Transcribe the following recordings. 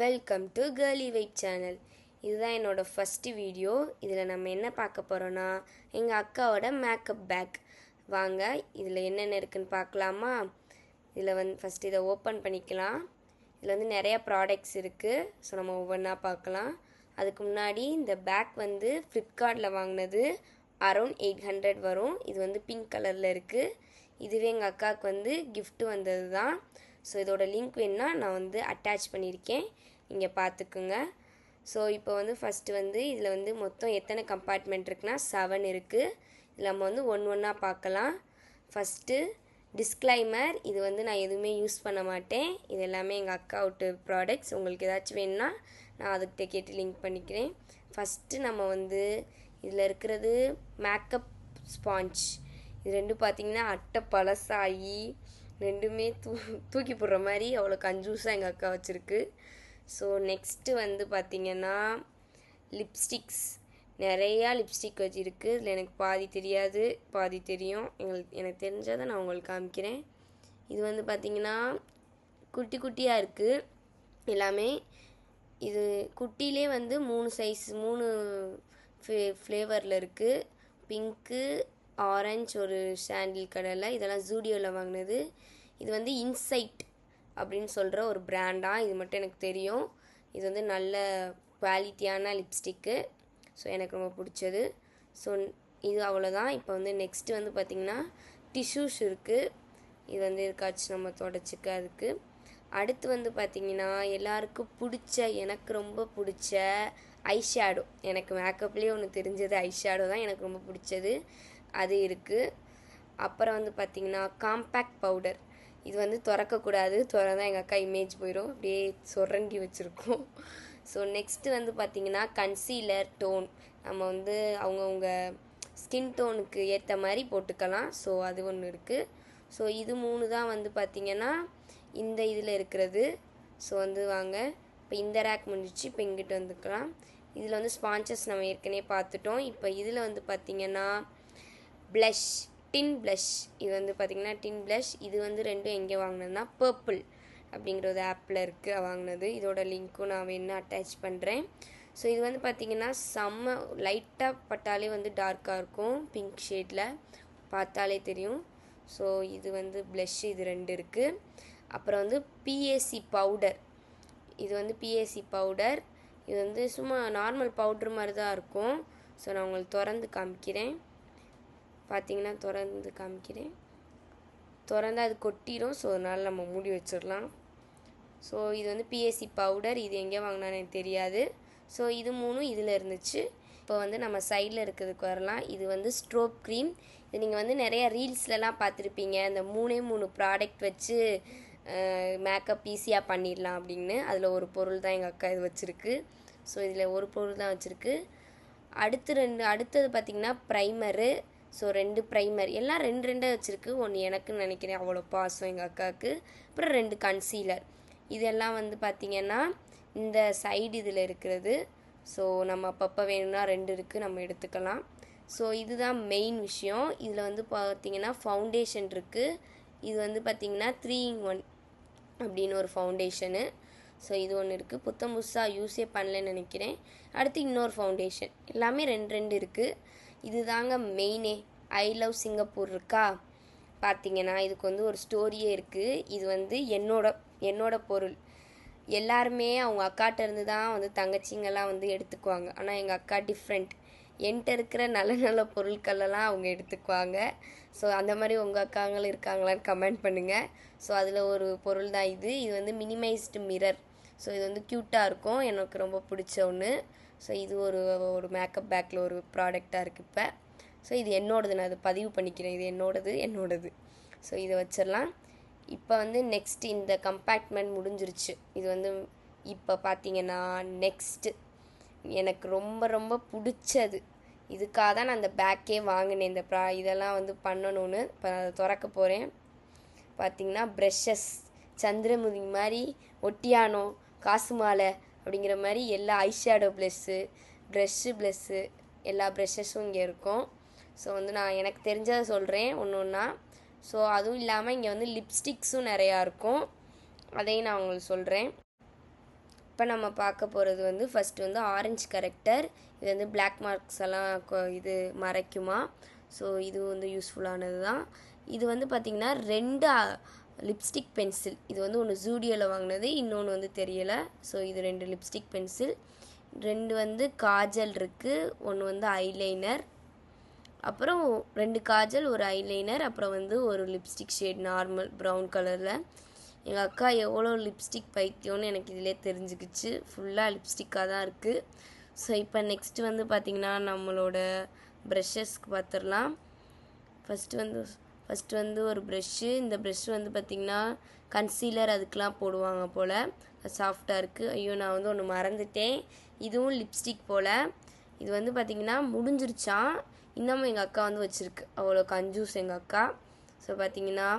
Welcome to girly vibe channel. இதுதான் என்னோடய first video. இதில் நம்ம என்ன பார்க்க போகிறோன்னா, எங்கள் அக்காவோட மேக்கப் பேக். வாங்க இதில் என்னென்ன இருக்குதுன்னு பார்க்கலாமா? இதில் ஃபஸ்ட்டு இதை ஓப்பன் பண்ணிக்கலாம். இதில் நிறையா ப்ராடக்ட்ஸ் இருக்குது. ஸோ நம்ம ஒவ்வொன்றா பார்க்கலாம். அதுக்கு முன்னாடி இந்த பேக் ஃப்ளிப்கார்ட்டில் வாங்கினது. அரௌண்ட் 800 வரும். இது பிங்க் கலரில் இருக்குது. இதுவே எங்கள் அக்காவுக்கு கிஃப்ட்டு வந்தது தான். ஸோ இதோட லிங்க் வேணுன்னா நான் அட்டாச் பண்ணியிருக்கேன், இங்கே பார்த்துக்குங்க. ஸோ இப்போ ஃபஸ்ட்டு இதில் மொத்தம் எத்தனை கம்பார்ட்மெண்ட் இருக்குன்னா 7 இருக்குது. இதில் நம்ம ஒன்றா பார்க்கலாம். ஃபஸ்ட்டு டிஸ்க்ளைமர், இது நான் எதுவுமே யூஸ் பண்ண மாட்டேன். இது எல்லாமே எங்கள் அக்காவுட்டு ப்ராடக்ட்ஸ். உங்களுக்கு ஏதாச்சும் வேணுன்னா நான் அதுக்கிட்ட கேட்டு லிங்க் பண்ணிக்கிறேன். ஃபஸ்ட்டு நம்ம இதில் இருக்கிறது மேக்கப் ஸ்பாஞ்ச். இது ரெண்டும் பார்த்திங்கன்னா அட்டை பழசாகி ரெண்டுமே தூக்கி போடுற மாதிரி அவ்வளோ கஞ்சூஸாக எங்கள் அக்கா வச்சுருக்கு. ஸோ நெக்ஸ்ட்டு பார்த்திங்கன்னா லிப்ஸ்டிக்ஸ். நிறையா லிப்ஸ்டிக் வச்சுருக்கு. இதில் எனக்கு பாதி தெரியாது, பாதி தெரியும். எனக்கு தெரிஞ்சதை நான் உங்களுக்கு காமிக்கிறேன். இது பார்த்திங்கன்னா குட்டி குட்டியாக இருக்குது எல்லாமே. இது குட்டிலே 3 சைஸ் 3 ஃப்ளேவரில் இருக்குது. பிங்க்கு, ஆரஞ்சு, ஒரு சாண்டில் கலரில். இதெல்லாம் ஜூடியோவில் வாங்கினது. இது இன்சைட் அப்படின்னு சொல்கிற ஒரு பிராண்டாக. இது மட்டும் எனக்கு தெரியும். இது நல்ல குவாலிட்டியான லிப்ஸ்டிக்கு. ஸோ எனக்கு ரொம்ப பிடிச்சது. ஸோ இது அவ்வளோதான். இப்போ நெக்ஸ்ட்டு பார்த்திங்கன்னா டிஷ்யூஸ் இருக்குது. இது இருக்காச்சும் நம்ம தொடச்சிக்க அதுக்கு. அடுத்து பார்த்திங்கன்னா எல்லாருக்கும் பிடிச்ச, எனக்கு ரொம்ப பிடிச்ச ஐஷேடோ. எனக்கு மேக்கப்லேயே ஒன்று தெரிஞ்சது ஐஷேடோ தான் எனக்கு ரொம்ப பிடிச்சது. அது இருக்குது. அப்புறம் பார்த்திங்கன்னா காம்பேக்ட் பவுடர். இது திறக்கக்கூடாது, திறந்தா எங்கள் அக்கா இமேஜ் போயிடும். அப்படியே சொரண்டி வச்சுருக்கோம். ஸோ நெக்ஸ்ட்டு பார்த்திங்கன்னா கன்சீலர், டோன். நம்ம அவங்கவுங்க ஸ்கின் டோனுக்கு ஏற்ற மாதிரி போட்டுக்கலாம். ஸோ அது ஒன்று இருக்குது. ஸோ இது 3 தான் பார்த்திங்கன்னா இந்த இதில் இருக்கிறது. ஸோ வாங்க இப்போ இந்த ரேக் முடிஞ்சிச்சு. இப்போ இங்கிட்ட வந்துக்கலாம். இதில் ஸ்பான்சஸ் நம்ம ஏற்கனவே பார்த்துட்டோம். இப்போ இதில் பார்த்திங்கன்னா ப்ளஷ், டின் ப்ளஷ். இது பார்த்திங்கன்னா டின் ப்ளஷ். இது ரெண்டும் எங்கே வாங்கினதுன்னா பர்பிள் அப்படிங்கிற ஒரு ஆப்பில் இருக்குது வாங்கினது. இதோட லிங்க்கும் நான் வேணா அட்டாச் பண்ணுறேன். ஸோ இது பார்த்திங்கன்னா செம்ம லைட்டாக பட்டாலே டார்க்காக இருக்கும், பிங்க் ஷேடில் பார்த்தாலே தெரியும். ஸோ இது ப்ளஷ். இது 2 இருக்குது. அப்புறம் பிஏசி பவுடர். இது பிஏசி பவுடர். இது சும்மா நார்மல் பவுட்ரு மாதிரி தான் இருக்கும். ஸோ நான் உங்களுக்கு திறந்து காமிக்கிறேன். பார்த்திங்கன்னா திறந்தா அது கொட்டிடும். ஸோ அதனால் நம்ம மூடி வச்சிடலாம். ஸோ இது பிஏசி பவுடர். இது எங்கே வாங்கினான்னு எனக்கு தெரியாது. ஸோ இது 3 இதில் இருந்துச்சு. இப்போ நம்ம சைடில் இருக்கிறதுக்கு வரலாம். இது ஸ்ட்ரோப் க்ரீம். இது நீங்கள் நிறைய ரீல்ஸ்லலாம் பார்த்துருப்பீங்க. இந்த 3 ப்ராடக்ட் வச்சு மேக்கப் ஈஸியாக பண்ணிடலாம் அப்படின்னு. அதில் ஒரு பொருள் தான் எங்கள் அக்கா இது வச்சுருக்கு. ஸோ இதில் ஒரு பொருள் தான் வச்சுருக்கு. அடுத்தது பார்த்திங்கன்னா ப்ரைமரு. So 2 primer. எல்லாம் 2 வச்சுருக்கு. ஒன்று எனக்குன்னு நினைக்கிறேன், அவ்வளோ பாசம் எங்கள் அக்காவுக்கு. அப்புறம் 2 கன்சீலர். இதெல்லாம் பார்த்திங்கன்னா இந்த சைடு இதில் இருக்கிறது. ஸோ நம்ம அப்பப்போ வேணும்னா 2 இருக்குது, நம்ம எடுத்துக்கலாம். ஸோ இதுதான் மெயின் விஷயம். இதில் பார்த்திங்கன்னா ஃபவுண்டேஷன் இருக்குது. இது பார்த்திங்கன்னா 3-in-1 அப்படின்னு ஒரு ஃபவுண்டேஷனு. ஸோ இது ஒன்று இருக்குது. புத்தம் புதுசாக யூஸே பண்ணலன்னு நினைக்கிறேன். அடுத்து இன்னொரு ஃபவுண்டேஷன். எல்லாமே 2 இருக்குது. இது தாங்க மெயினே. ஐ லவ் சிங்கப்பூர் இருக்கா பார்த்திங்கன்னா இதுக்கு ஒரு ஸ்டோரியே இருக்குது. இது என்னோட பொருள். எல்லாருமே அவங்க அக்காட்ட இருந்து தான் தங்கச்சிங்கெல்லாம் எடுத்துக்குவாங்க. ஆனால் எங்கள் அக்கா டிஃப்ரெண்ட். என்கிட்ட இருக்கிற நல்ல நல்ல பொருட்களெல்லாம் அவங்க எடுத்துக்குவாங்க. ஸோ அந்த மாதிரி உங்கள் அக்காங்களும் இருக்காங்களான்னு கமெண்ட் பண்ணுங்கள். ஸோ அதில் ஒரு பொருள் தான் இது. இது மினிமைஸ்டு மிரர். ஸோ இது க்யூட்டாக இருக்கும், எனக்கு ரொம்ப பிடிச்ச ஒன்று. ஸோ இது ஒரு மேக்கப் பேக்கில் ஒரு ப்ராடக்டாக இருக்குது இப்போ. ஸோ இது என்னோடது, நான் அதை பதிவு பண்ணிக்கிறேன். இது என்னோடது. ஸோ இதை வச்சிடலாம். இப்போ நெக்ஸ்ட் இந்த கம்பார்ட்மெண்ட் முடிஞ்சிருச்சு. இது இப்போ பார்த்திங்கன்னா நெக்ஸ்ட்டு எனக்கு ரொம்ப ரொம்ப பிடிச்சது. இதுக்காக தான் நான் அந்த பேக்கே வாங்கினேன். இந்த இதெல்லாம் பண்ணணும்னு. இப்போ நான் அதை திறக்க போகிறேன். பார்த்திங்கன்னா ப்ரெஷ்ஷஸ். சந்திரமுகி மாதிரி, ஒட்டியானோ, காசு மாலை அப்படிங்கிற மாதிரி எல்லா ஐஷேடோ ப்ரெஷ்ஷு எல்லா ப்ரெஷ்ஷஸும் இங்கே இருக்கும். ஸோ நான் எனக்கு தெரிஞ்சதை சொல்கிறேன் ஒன்று ஒன்றா. ஸோ அதுவும் இல்லாமல் இங்கே லிப்ஸ்டிக்ஸும் நிறையா இருக்கும். அதையும் நான் உங்களுக்கு சொல்கிறேன். இப்போ நம்ம பார்க்க போகிறது வந்து ஃபஸ்ட்டு வந்து ஆரஞ்சு கரெக்டர். இது வந்து பிளாக் மார்க்ஸ் எல்லாம் இது மறைக்குமா. ஸோ இது வந்து யூஸ்ஃபுல்லானது தான். இது வந்து பார்த்திங்கன்னா 2 லிப்ஸ்டிக் பென்சில். இது வந்து ஒன்று ஜூடியோவில் வாங்கினது, இன்னொன்று வந்து தெரியலை. ஸோ இது 2 லிப்ஸ்டிக் பென்சில், 2 வந்து காஜல் இருக்குது, ஒன்று வந்து ஐலைனர், அப்புறம் 2 காஜல், ஒரு ஐலைனர், அப்புறம் வந்து ஒரு லிப்ஸ்டிக் ஷேட் நார்மல் ப்ரௌன் கலரில். எங்கள் அக்கா எவ்வளோ லிப்ஸ்டிக் பைத்தியம்னு எனக்கு இதிலே தெரிஞ்சுக்கிச்சு. ஃபுல்லாக லிப்ஸ்டிக்காக தான் இருக்குது. ஸோ இப்போ நெக்ஸ்ட்டு வந்து பார்த்திங்கன்னா நம்மளோட ப்ரெஷ்ஷஸ்க்கு பார்த்துடலாம். ஃபஸ்ட்டு வந்து ஒரு ப்ரெஷ்ஷு. இந்த ப்ரெஷ் வந்து பார்த்திங்கன்னா கன்சீலர் அதுக்கெலாம் போடுவாங்க போல். சாஃப்டாக இருக்குது. ஐயோ, நான் வந்து ஒன்று மறந்துட்டேன். இதுவும் லிப்ஸ்டிக் போல். இது வந்து பார்த்திங்கன்னா முடிஞ்சிருச்சான். இன்னமும் எங்கள் அக்கா வந்து வச்சுருக்கு. அவ்வளோ கஞ்சூஸ் எங்கள் அக்கா. ஸோ பார்த்திங்கன்னா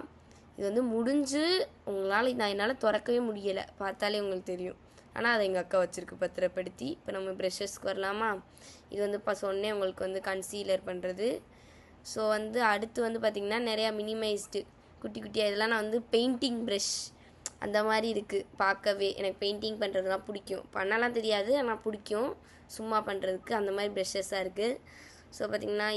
இது வந்து முடிஞ்சு என்னால் திறக்கவே முடியலை, பார்த்தாலே உங்களுக்கு தெரியும். ஆனால் அதை எங்கள் அக்கா வச்சுருக்கு பத்திரப்படுத்தி. இப்போ நம்ம ப்ரெஷ்ஷஸ்க்கு வரலாமா. இது வந்து இப்போ சொன்னேன் உங்களுக்கு வந்து கன்சீலர் பண்ணுறது. ஸோ வந்து அடுத்து வந்து பார்த்திங்கன்னா நிறையா மினிமைஸ்டு குட்டி குட்டியாக இதெல்லாம் நான் வந்து பெயிண்டிங் ப்ரெஷ் அந்த மாதிரி இருக்குது பார்க்கவே. எனக்கு பெயிண்டிங் பண்ணுறதுலாம் பிடிக்கும். பண்ணலாம் தெரியாது, ஆனால் பிடிக்கும் சும்மா பண்ணுறதுக்கு. அந்த மாதிரி ப்ரெஷ்ஷஸாக இருக்குது. ஸோ பார்த்திங்கன்னா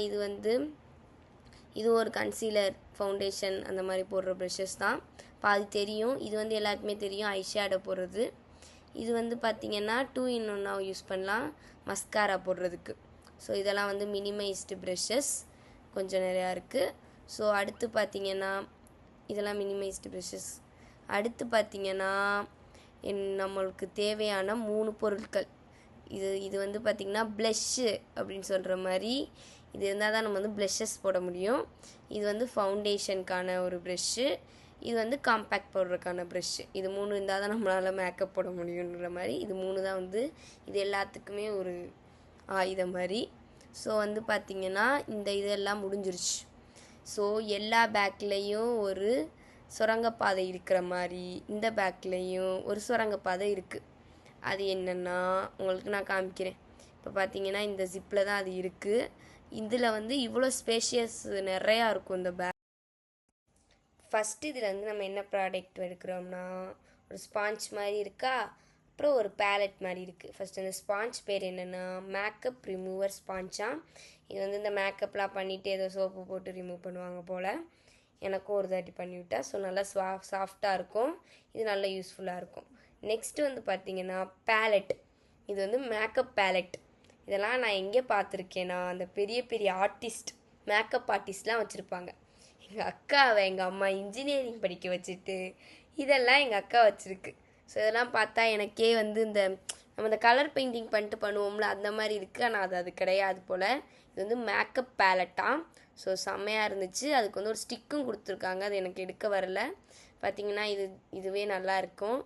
இது ஒரு கன்சீலர், ஃபவுண்டேஷன் அந்த மாதிரி போடுற ப்ரெஷ்ஷஸ் தான். பாதி தெரியும். இது வந்து எல்லாருக்குமே தெரியும், ஐஷேடோ போடுறது. இது வந்து பார்த்திங்கன்னா 2 in 1 யூஸ் பண்ணலாம் மஸ்காரா போடுறதுக்கு. ஸோ இதெல்லாம் வந்து மினிமைஸ்டு ப்ரெஷ்ஷஸ் கொஞ்சம் நிறையா இருக்குது. ஸோ அடுத்து பார்த்திங்கன்னா இதெல்லாம் மினிமைஸ்டு ப்ரெஷ்ஷஸ். அடுத்து பார்த்திங்கன்னா நம்மளுக்கு தேவையான 3 பொருட்கள். இது வந்து பார்த்திங்கன்னா ப்ளஷ்ஷு அப்படின்னு சொல்கிற மாதிரி. இது இருந்தால் தான் நம்ம வந்து ப்ளஷ்ஷஸ் போட முடியும். இது வந்து ஃபவுண்டேஷனுக்கான ஒரு ப்ரெஷ்ஷு. இது வந்து காம்பேக்ட் பவுடருக்கான ப்ரெஷ்ஷு. இது 3 இருந்தால் தான் நம்மளால் மேக்கப் போட முடியுன்ற மாதிரி. இது 3 தான் வந்து இது எல்லாத்துக்குமே ஒரு ஆயுதம் மாதிரி. ஸோ வந்து பார்த்திங்கன்னா இதெல்லாம் முடிஞ்சிருச்சு. ஸோ எல்லா பேக்லேயும் ஒரு சுரங்கப்பாதை இருக்கிற மாதிரி இந்த பேக்லேயும் ஒரு சுரங்கப்பாதை இருக்குது. அது என்னென்னா உங்களுக்கு நான் காமிக்கிறேன். இப்போ பார்த்திங்கன்னா இந்த ஜிப்பில் தான் அது இருக்குது. இதில் வந்து இவ்வளோ ஸ்பேஷியஸ் நிறையா இருக்கும் இந்த பேக். ஃபஸ்ட்டு இதில் வந்து நம்ம என்ன ப்ராடக்ட் எடுக்கிறோம்னா ஒரு ஸ்பாஞ்ச் மாதிரி இருக்கா, அப்புறம் ஒரு பேலட் மாதிரி இருக்குது. ஃபஸ்ட்டு அந்த ஸ்பாஞ்ச் பேர் என்னென்னா மேக்கப் ரிமூவர் ஸ்பாஞ்சாக. இது வந்து இந்த மேக்கப்லாம் பண்ணிவிட்டு ஏதோ சோப்பு போட்டு ரிமூவ் பண்ணுவாங்க போல். எனக்கும் ஒரு தாட்டி பண்ணிவிட்டா. ஸோ நல்லா சாஃப்டாக இருக்கும். இது நல்லா யூஸ்ஃபுல்லாக இருக்கும். நெக்ஸ்ட்டு வந்து பார்த்திங்கன்னா பேலட். இது வந்து மேக்கப் பேலட். இதெல்லாம் நான் எங்கே பார்த்துருக்கேன்னா அந்த பெரிய பெரிய ஆர்டிஸ்ட், மேக்கப் ஆர்டிஸ்ட்லாம் வச்சுருப்பாங்க. எங்கள் அக்காவை எங்கள் அம்மா இன்ஜினியரிங் படிக்க வச்சுட்டு இதெல்லாம் எங்கள் அக்கா வச்சுருக்கு. ஸோ இதெல்லாம் பார்த்தா எனக்கே வந்து நம்ம இந்த கலர் பெயிண்டிங் பண்ணிட்டு பண்ணுவோம்ல அந்த மாதிரி இருக்குது. ஆனால் அது கிடையாது போல். இது வந்து மேக்கப் பேலட்டாக. ஸோ செம்மையாக இருந்துச்சு. அதுக்கு வந்து ஒரு ஸ்டிக்கும் கொடுத்துருக்காங்க, அது எனக்கு எடுக்க வரல. பார்த்திங்கன்னா இதுவே நல்லா இருக்கும்.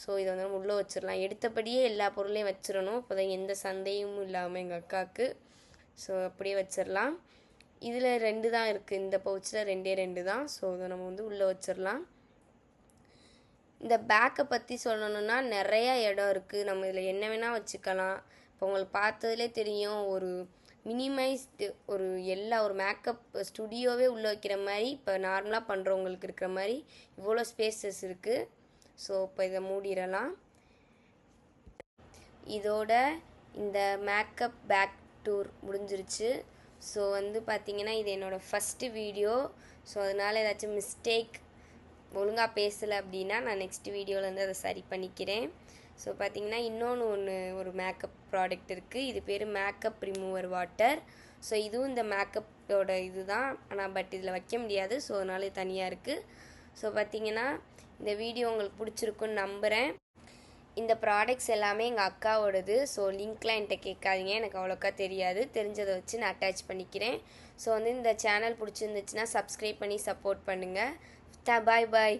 ஸோ இதை வந்து நம்ம உள்ளே வச்சிடலாம். எடுத்தபடியே எல்லா பொருளையும் வச்சிடணும், இப்போ தான் எந்த சந்தேகமும் இல்லாமல் எங்கள் அக்காவுக்கு. ஸோ அப்படியே வச்சிடலாம். இதில் 2 தான் இருக்குது, இந்த பவுச்சில் 2 தான். ஸோ இதை நம்ம வந்து உள்ளே வச்சிடலாம். இந்த பேக்கை பற்றி சொல்லணுன்னா நிறையா இடம் இருக்குது. நம்ம இதில் என்ன வேணால் வச்சுக்கலாம். இப்போ உங்களுக்கு பார்த்ததுலே தெரியும், ஒரு மினிமைஸ்டு ஒரு மேக்கப் ஸ்டுடியோவே உள்ளே வைக்கிற மாதிரி, இப்போ நார்மலாக பண்ணுறவங்களுக்கு இருக்கிற மாதிரி இவ்வளோ ஸ்பேசஸ் இருக்குது. ஸோ இப்போ இதை மூடிடலாம். இதோட இந்த மேக்கப் பேக் டூர் முடிஞ்சிருச்சு. ஸோ வந்து பார்த்திங்கன்னா இது என்னோடய ஃபஸ்ட்டு வீடியோ. ஸோ அதனால் ஏதாச்சும் மிஸ்டேக் ஒழுங்காக பேசலை அப்படின்னா நான் நெக்ஸ்ட் வீடியோவில் வந்து அதை சரி பண்ணிக்கிறேன். ஸோ பார்த்திங்கன்னா இன்னொன்று ஒரு மேக்கப் ப்ராடக்ட் இருக்குது. இது பேர் மேக்கப் ரிமூவர் வாட்டர். ஸோ இதுவும் இந்த மேக்கப்போட இது தான், ஆனால் பட் இதில் வைக்க முடியாது. ஸோ அதனால இது தனியாக இருக்குது. ஸோ பார்த்திங்கன்னா இந்த வீடியோ உங்களுக்கு பிடிச்சிருக்குன்னு நம்புகிறேன். இந்த ப்ராடக்ட்ஸ் எல்லாமே எங்கள் அக்காவோடது. ஸோ லிங்க்லாம் என்கிட்ட கேட்காதீங்க, எனக்கு அவ்வளோக்கா தெரியாது. தெரிஞ்சதை வச்சு நான் அட்டாச் பண்ணிக்கிறேன். ஸோ வந்து இந்த சேனல் பிடிச்சிருந்துச்சுன்னா சப்ஸ்கிரைப் பண்ணி சப்போர்ட் பண்ணுங்கள். பாய் பாய்.